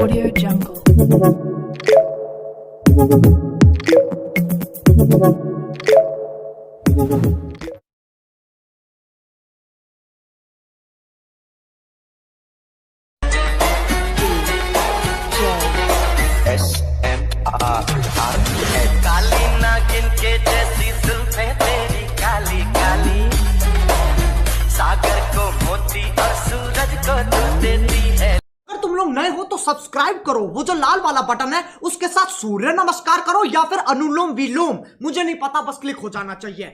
Audio Jungle. काली नागिन के जैसी जुल्फे तेरी काली काली, सागर को मोती और सूरज को तू देती है। अगर तुम लोग नए हो तो सब्सक्राइब करो, वो जो लाल वाला बटन है उसके साथ सूर्य नमस्कार करो या फिर अनुलोम विलोम, मुझे नहीं पता, बस क्लिक हो जाना चाहिए।